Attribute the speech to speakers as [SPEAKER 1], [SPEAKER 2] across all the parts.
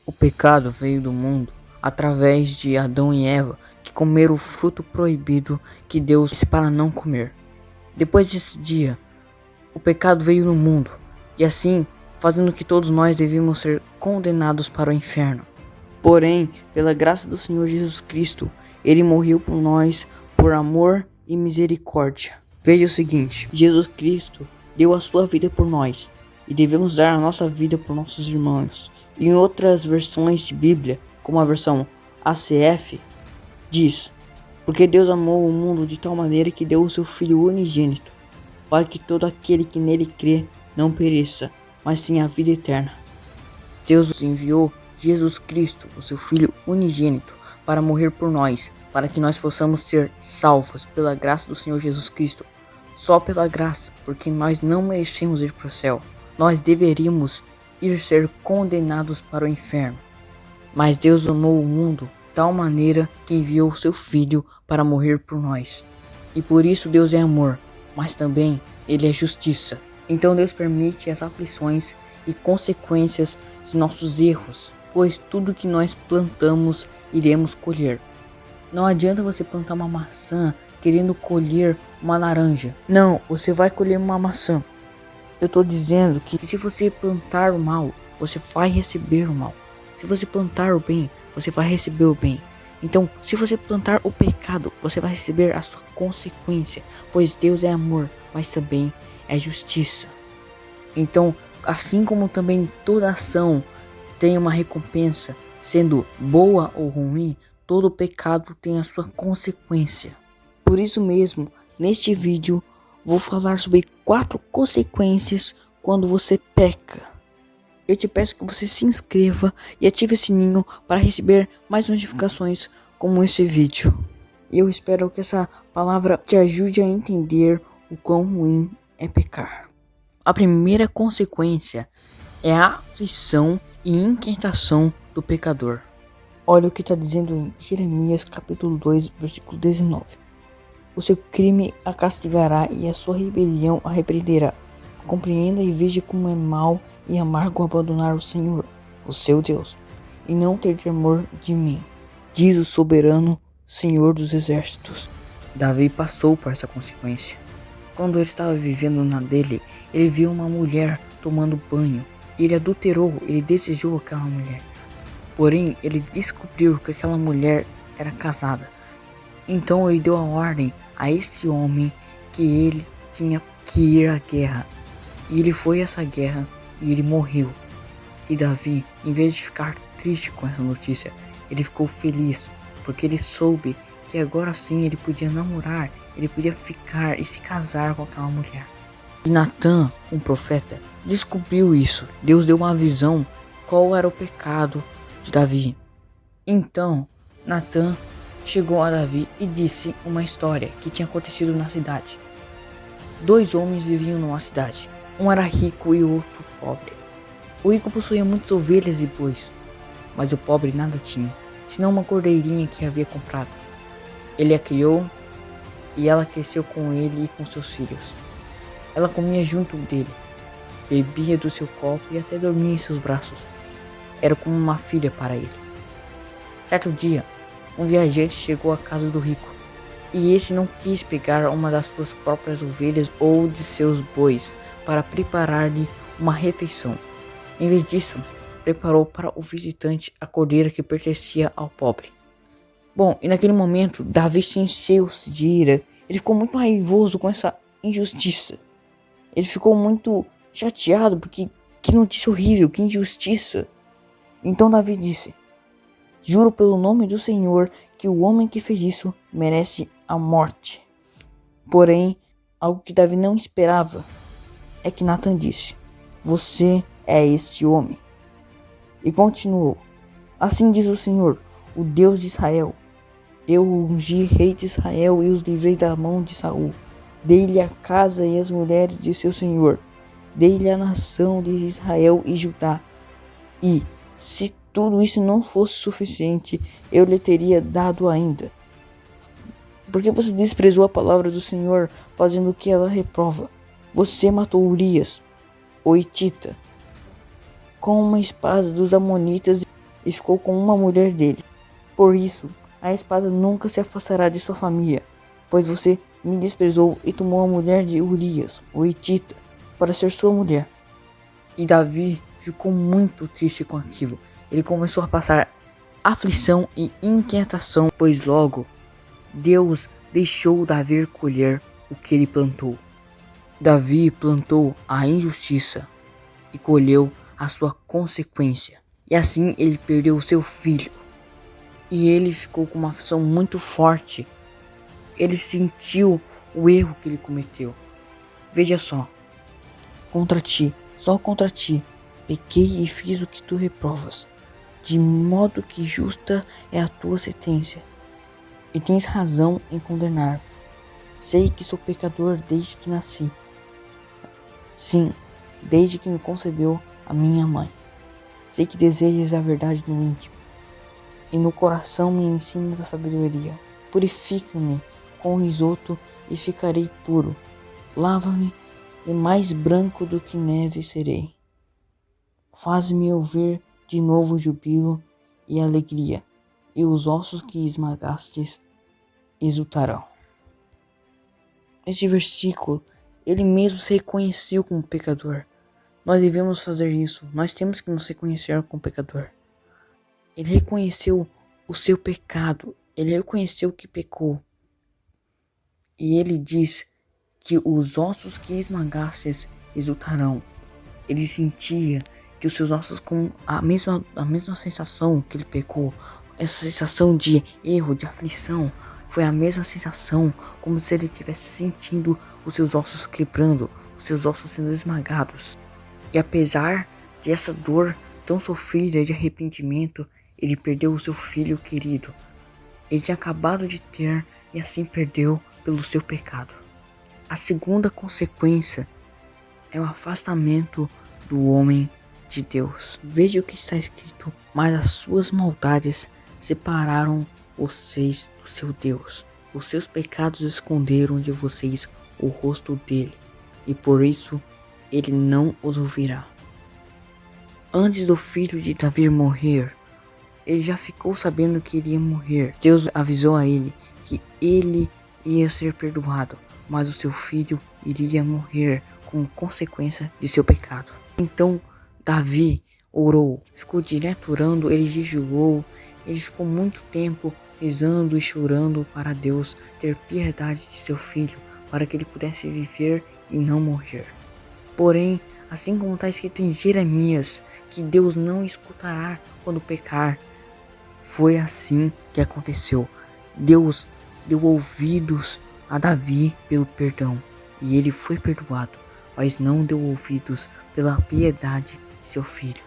[SPEAKER 1] O pecado veio do mundo através de Adão e Eva, que comeram o fruto proibido que Deus disse para não comer. Depois desse dia, o pecado veio no mundo, e assim, fazendo que todos nós devíamos ser condenados para o inferno. Porém, pela graça do Senhor Jesus Cristo, Ele morreu por nós, por amor e misericórdia. Veja o seguinte, Jesus Cristo deu a sua vida por nós, e devemos dar a nossa vida por nossos irmãos. Em outras versões de Bíblia, como a versão ACF, diz: porque Deus amou o mundo de tal maneira que deu o seu Filho unigênito, para que todo aquele que nele crê não pereça, mas tenha a vida eterna. Deus enviou Jesus Cristo, o seu Filho unigênito, para morrer por nós, para que nós possamos ser salvos pela graça do Senhor Jesus Cristo. Só pela graça, porque nós não merecemos ir para o céu. Nós deveríamos ir ser condenados para o inferno. Mas Deus amou o mundo de tal maneira que enviou o seu Filho para morrer por nós. E por isso Deus é amor, mas também Ele é justiça. Então Deus permite as aflições e consequências de nossos erros, pois tudo que nós plantamos iremos colher. Não adianta você plantar uma maçã querendo colher uma laranja. Não, você vai colher uma maçã. Eu estou dizendo que se você plantar o mal, você vai receber o mal. Se você plantar o bem, você vai receber o bem. Então, se você plantar o pecado, você vai receber a sua consequência, pois Deus é amor, mas também é justiça. Então, assim como também toda ação tem uma recompensa, sendo boa ou ruim, todo pecado tem a sua consequência. Por isso mesmo, neste vídeo, vou falar sobre 4 consequências quando você peca. Eu te peço que você se inscreva e ative o sininho para receber mais notificações como esse vídeo. E eu espero que essa palavra te ajude a entender o quão ruim é pecar. A primeira consequência é a aflição e inquietação do pecador. Olha o que está dizendo em Jeremias capítulo 2, versículo 19. O seu crime a castigará e a sua rebelião a repreenderá. Compreenda e veja como é mau e amargo abandonar o Senhor, o seu Deus, e não ter temor de mim, diz o soberano Senhor dos exércitos. Davi passou por essa consequência. Quando ele estava vivendo na dele, ele viu uma mulher tomando banho. Ele adulterou, ele desejou aquela mulher. Porém, ele descobriu que aquela mulher era casada. Então ele deu a ordem a este homem que ele tinha que ir à guerra. E ele foi a essa guerra e ele morreu. E Davi, em vez de ficar triste com essa notícia, ele ficou feliz, porque ele soube que agora sim ele podia namorar, ele podia ficar e se casar com aquela mulher. E Natã, um profeta, descobriu isso. Deus deu uma visão qual era o pecado de Davi. Então, Natã chegou a Davi e disse uma história que tinha acontecido na cidade. 2 homens viviam numa cidade. Um era rico e o outro pobre. O rico possuía muitas ovelhas e bois, mas o pobre nada tinha, senão uma cordeirinha que havia comprado. Ele a criou e ela cresceu com ele e com seus filhos. Ela comia junto dele, bebia do seu copo e até dormia em seus braços. Era como uma filha para ele. Certo dia, um viajante chegou à casa do rico, e esse não quis pegar uma das suas próprias ovelhas ou de seus bois para preparar-lhe uma refeição. Em vez disso, preparou para o visitante a cordeira que pertencia ao pobre. Bom, e naquele momento, Davi se encheu-se de ira. Ele ficou muito raivoso com essa injustiça. Ele ficou muito chateado porque que notícia horrível, que injustiça. Então Davi disse: juro pelo nome do Senhor que o homem que fez isso merece a morte. Porém, algo que Davi não esperava é que Natã disse: você é esse homem. E continuou: assim diz o Senhor, o Deus de Israel: eu ungi rei de Israel e os livrei da mão de Saul. Dei-lhe a casa e as mulheres de seu senhor. Dei-lhe a nação de Israel e Judá. E, se tudo isso não fosse suficiente, eu lhe teria dado ainda. Porque você desprezou a palavra do Senhor, fazendo o que ela reprova. Você matou Urias, o Hitita, com uma espada dos Amonitas, e ficou com uma mulher dele. Por isso, a espada nunca se afastará de sua família, pois você me desprezou e tomou a mulher de Urias, o Hitita, para ser sua mulher. E Davi ficou muito triste com aquilo. Ele começou a passar aflição e inquietação, pois logo Deus deixou Davi colher o que ele plantou. Davi plantou a injustiça e colheu a sua consequência. E assim ele perdeu o seu filho. E ele ficou com uma aflição muito forte. Ele sentiu o erro que ele cometeu. Veja só, contra ti, só contra ti, pequei e fiz o que tu reprovas, de modo que justa é a tua sentença, e tens razão em condenar. Sei que sou pecador desde que nasci. Sim, desde que me concebeu a minha mãe. Sei que desejas a verdade no íntimo, e no coração me ensinas a sabedoria. Purifica-me com o risoto e ficarei puro. Lava-me e mais branco do que neve serei. Faz-me ouvir de novo jubilo e alegria, e os ossos que esmagastes exultarão. Neste versículo, ele mesmo se reconheceu como pecador. Nós devemos fazer isso. Nós temos que nos reconhecer como pecador. Ele reconheceu o seu pecado. Ele reconheceu que pecou. E ele diz que os ossos que esmagastes exultarão. Ele sentia que os seus ossos com a mesma sensação que ele pecou. Essa sensação de erro, de aflição. Foi a mesma sensação como se ele estivesse sentindo os seus ossos quebrando, os seus ossos sendo esmagados. E apesar de essa dor tão sofrida de arrependimento, ele perdeu o seu filho querido. Ele tinha acabado de ter e assim perdeu pelo seu pecado. A segunda consequência é o afastamento do homem de Deus. Veja o que está escrito: mas as suas maldades separaram vocês do seu Deus. Os seus pecados esconderam de vocês o rosto dele, e por isso ele não os ouvirá. Antes do filho de Davi morrer, ele já ficou sabendo que iria morrer. Deus avisou a ele que ele ia ser perdoado, mas o seu filho iria morrer como consequência de seu pecado. Então Davi orou, ficou direto orando, ele jejuou, ele ficou muito tempo rezando e chorando para Deus ter piedade de seu filho, para que ele pudesse viver e não morrer. Porém, assim como está escrito em Jeremias, que Deus não escutará quando pecar, foi assim que aconteceu. Deus deu ouvidos a Davi pelo perdão, e ele foi perdoado, mas não deu ouvidos pela piedade de seu filho.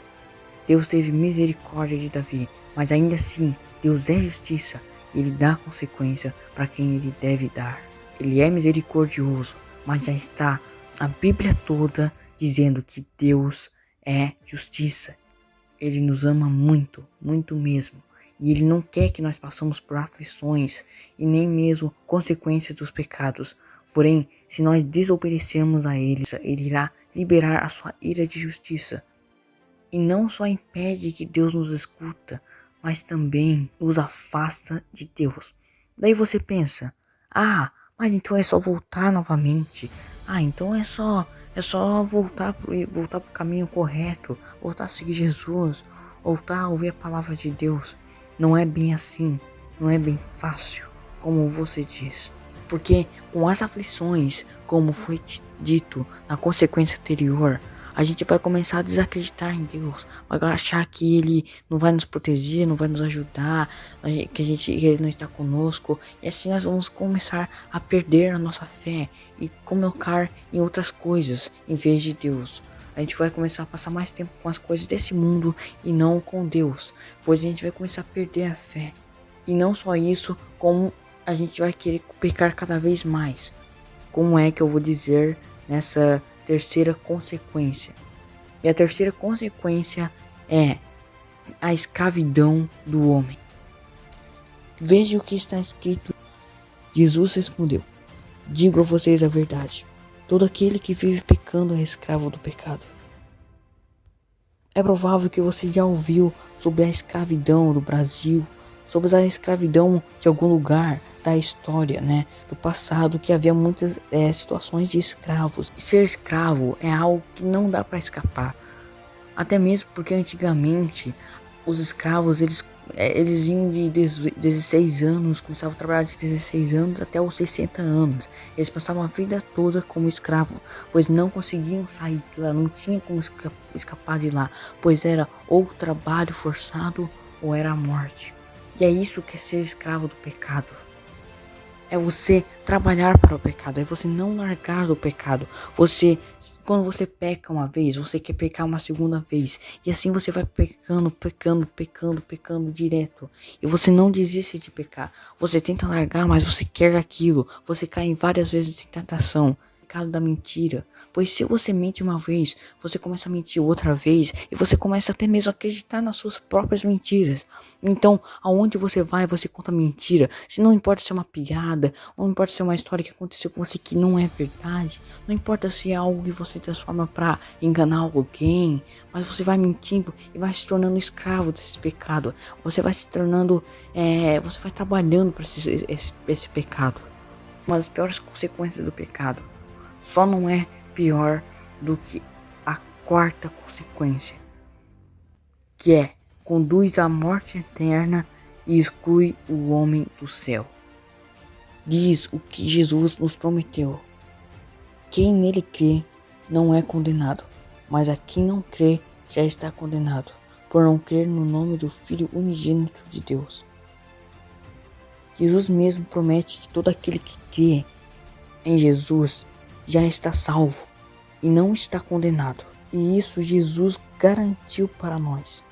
[SPEAKER 1] Deus teve misericórdia de Davi, mas ainda assim, Deus é justiça, e ele dá consequência para quem ele deve dar. Ele é misericordioso, mas já está a Bíblia toda dizendo que Deus é justiça. Ele nos ama muito, muito mesmo. E ele não quer que nós passemos por aflições e nem mesmo consequências dos pecados. Porém, se nós desobedecermos a ele, ele irá liberar a sua ira de justiça. E não só impede que Deus nos escuta, mas também nos afasta de Deus. Daí você pensa: mas então é só voltar novamente. Então é só voltar pro caminho correto, voltar a seguir Jesus, voltar a ouvir a palavra de Deus. Não é bem assim, não é bem fácil, como você diz. Porque com as aflições, como foi dito na consequência anterior, a gente vai começar a desacreditar em Deus, vai achar que Ele não vai nos proteger, não vai nos ajudar, que Ele não está conosco, e assim nós vamos começar a perder a nossa fé e colocar em outras coisas em vez de Deus. A gente vai começar a passar mais tempo com as coisas desse mundo e não com Deus, pois a gente vai começar a perder a fé. E não só isso, como a gente vai querer pecar cada vez mais. Como é que eu vou dizer nessa terceira consequência? E a terceira consequência é a escravidão do homem. Veja o que está escrito. Jesus respondeu: digo a vocês a verdade. Todo aquele que vive pecando é escravo do pecado. É provável que você já ouviu sobre a escravidão do Brasil, sobre a escravidão de algum lugar da história, né, do passado, que havia muitas situações de escravos. E ser escravo é algo que não dá para escapar. Até mesmo porque antigamente os escravos eles vinham de 16 anos, começavam a trabalhar de 16 anos até os 60 anos. Eles passavam a vida toda como escravo, pois não conseguiam sair de lá, não tinha como escapar de lá, pois era ou trabalho forçado ou era a morte. E é isso que é ser escravo do pecado. É você trabalhar para o pecado, é você não largar do pecado. Quando você peca uma vez, você quer pecar uma segunda vez. E assim você vai pecando direto. E você não desiste de pecar. Você tenta largar, mas você quer aquilo. Você cai várias vezes em tentação. Pecado da mentira. Pois se você mente uma vez, você começa a mentir outra vez. E você começa até mesmo a acreditar nas suas próprias mentiras. Então, aonde você vai, você conta mentira. Se não importa se é uma piada, ou não importa se é uma história que aconteceu com você que não é verdade. Não importa se é algo que você transforma pra enganar alguém. Mas você vai mentindo e vai se tornando escravo desse pecado. Você vai se tornando, você vai trabalhando para esse pecado. Uma das piores consequências do pecado só não é pior do que a quarta consequência, que é conduz à morte eterna e exclui o homem do céu. Diz o que Jesus nos prometeu: quem nele crê não é condenado, mas a quem não crê já está condenado, por não crer no nome do Filho unigênito de Deus. Jesus mesmo promete que todo aquele que crê em Jesus já está salvo e não está condenado. E isso Jesus garantiu para nós.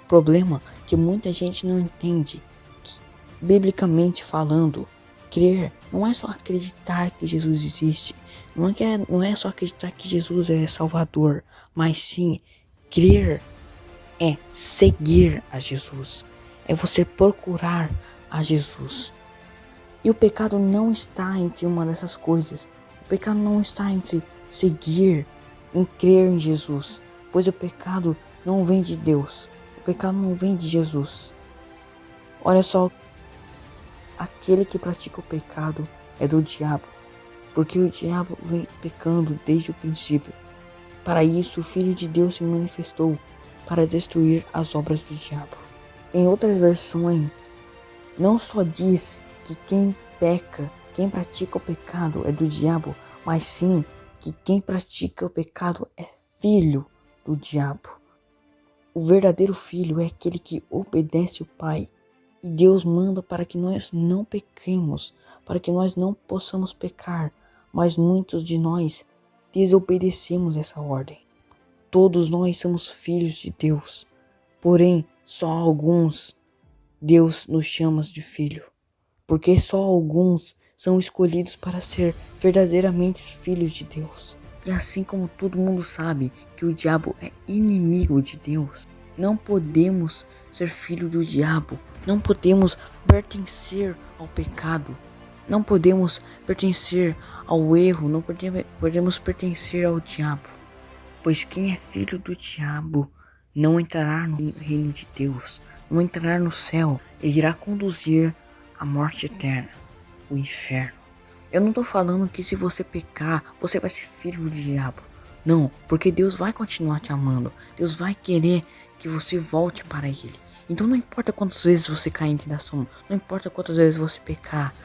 [SPEAKER 1] O problema é que muita gente não entende que, biblicamente falando, crer não é só acreditar que Jesus existe, não é só acreditar que Jesus é Salvador, mas sim crer é seguir a Jesus, é você procurar a Jesus. E o pecado não está entre uma dessas coisas. O pecado não está entre seguir, em crer em Jesus, pois o pecado não vem de Deus. O pecado não vem de Jesus. Olha só, aquele que pratica o pecado é do diabo, porque o diabo vem pecando desde o princípio. Para isso o Filho de Deus se manifestou, para destruir as obras do diabo. Em outras versões, não só diz que quem peca, quem pratica o pecado é do diabo, mas sim que quem pratica o pecado é filho do diabo. O verdadeiro filho é aquele que obedece o Pai. E Deus manda para que nós não pequemos, para que nós não possamos pecar, mas muitos de nós desobedecemos essa ordem. Todos nós somos filhos de Deus, porém só alguns Deus nos chama de filho, porque só alguns são escolhidos para ser verdadeiramente filhos de Deus. E assim como todo mundo sabe que o diabo é inimigo de Deus, não podemos ser filho do diabo, não podemos pertencer ao pecado, não podemos pertencer ao erro, não podemos pertencer ao diabo, pois quem é filho do diabo não entrará no reino de Deus, não entrará no céu, ele irá conduzir à morte eterna, o inferno. Eu não tô falando que se você pecar, você vai ser filho do diabo. Não, porque Deus vai continuar te amando. Deus vai querer que você volte para Ele. Então não importa quantas vezes você cair em tentação, não importa quantas vezes você pecar,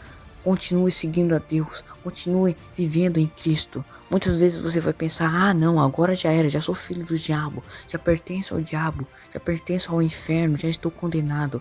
[SPEAKER 1] continue seguindo a Deus, continue vivendo em Cristo. Muitas vezes você vai pensar, ah não, agora já era, já sou filho do diabo, já pertenço ao diabo, já pertenço ao inferno, já estou condenado.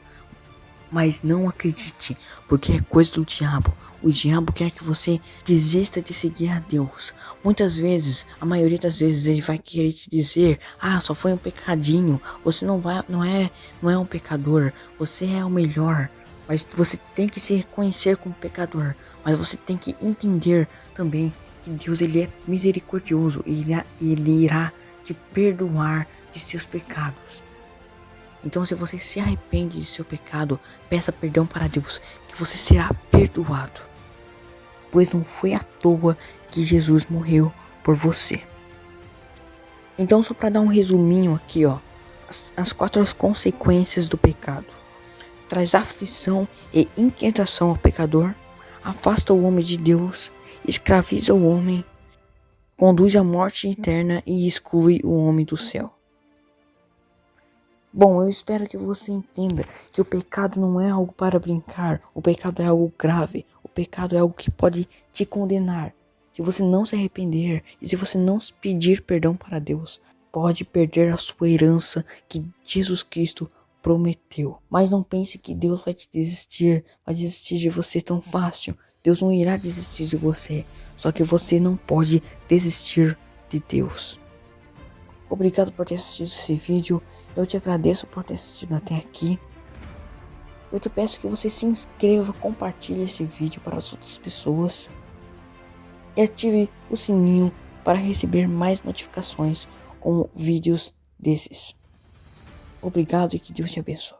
[SPEAKER 1] Mas não acredite, porque é coisa do diabo. O diabo quer que você desista de seguir a Deus. Muitas vezes, a maioria das vezes, ele vai querer te dizer: ah, só foi um pecadinho. Você não é um pecador. Você é o melhor. Mas você tem que se reconhecer como pecador. Mas você tem que entender também que Deus ele é misericordioso e ele irá te perdoar de seus pecados. Então, se você se arrepende de seu pecado, peça perdão para Deus, que você será perdoado. Pois não foi à toa que Jesus morreu por você. Então, só para dar um resuminho aqui, ó, as 4 consequências do pecado: traz aflição e inquietação ao pecador, afasta o homem de Deus, escraviza o homem, conduz à morte eterna e exclui o homem do céu. Bom, eu espero que você entenda que o pecado não é algo para brincar, o pecado é algo grave, o pecado é algo que pode te condenar. Se você não se arrepender e se você não pedir perdão para Deus, pode perder a sua herança que Jesus Cristo prometeu. Mas não pense que Deus vai desistir de você tão fácil. Deus não irá desistir de você, só que você não pode desistir de Deus. Obrigado por ter assistido esse vídeo. Eu te agradeço por ter assistido até aqui. Eu te peço que você se inscreva, compartilhe esse vídeo para as outras pessoas e ative o sininho para receber mais notificações com vídeos desses. Obrigado e que Deus te abençoe.